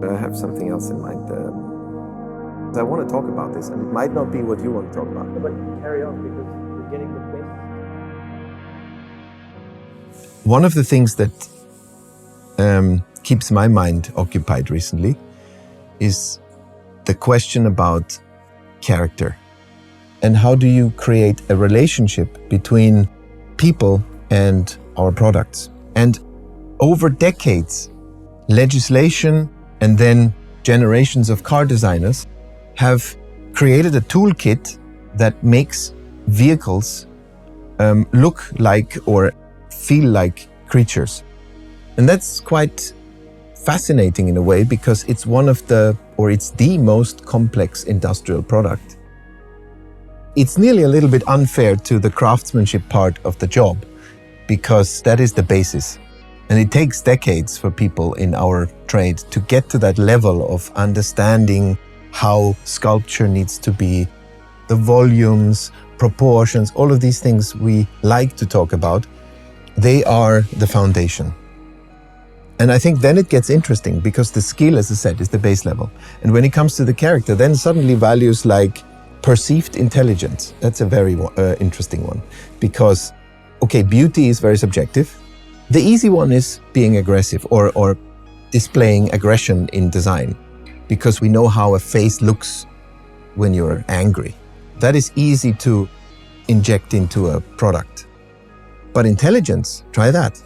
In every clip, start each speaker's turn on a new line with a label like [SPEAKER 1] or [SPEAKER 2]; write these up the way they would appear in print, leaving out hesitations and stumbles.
[SPEAKER 1] I have something else in mind. I want to talk about this, and it might not be what you want to talk about.
[SPEAKER 2] But carry on, because you're getting the best.
[SPEAKER 1] One of the things that keeps my mind occupied recently is the question about character. And how do you create a relationship between people and our products? And over decades, legislation and then generations of car designers have created a toolkit that makes vehicles look like or feel like creatures. And that's quite fascinating in a way, because it's it's the most complex industrial product. It's nearly a little bit unfair to the craftsmanship part of the job, because that is the basis. And it takes decades for people in our trade to get to that level of understanding how sculpture needs to be, the volumes, proportions, all of these things we like to talk about. They are the foundation. And I think then it gets interesting, because the skill, as I said, is the base level. And when it comes to the character, then suddenly values like perceived intelligence, that's a very interesting one. Because, okay, beauty is very subjective. The easy one is being aggressive or displaying aggression in design, because we know how a face looks when you're angry. That is easy to inject into a product. But intelligence, try that.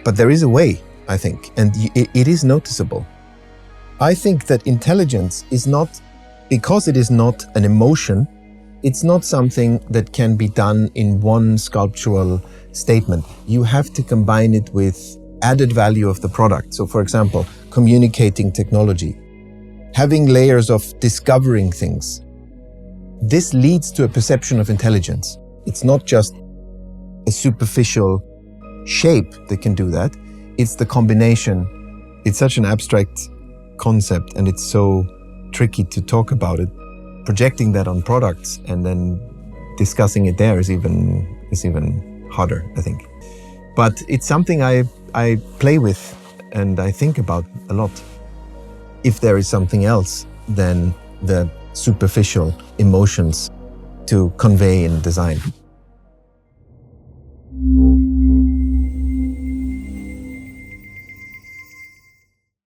[SPEAKER 1] But there is a way, I think, and it is noticeable. I think that intelligence is not, because it is not an emotion, it's not something that can be done in one sculptural statement. You have to combine it with added value of the product. So for example, communicating technology, having layers of discovering things. This leads to a perception of intelligence. It's not just a superficial shape that can do that. It's the combination. It's such an abstract concept, and it's so tricky to talk about it. Projecting that on products and then discussing it there is even harder, I think. But it's something I play with and I think about a lot. If there is something else than the superficial emotions to convey in design.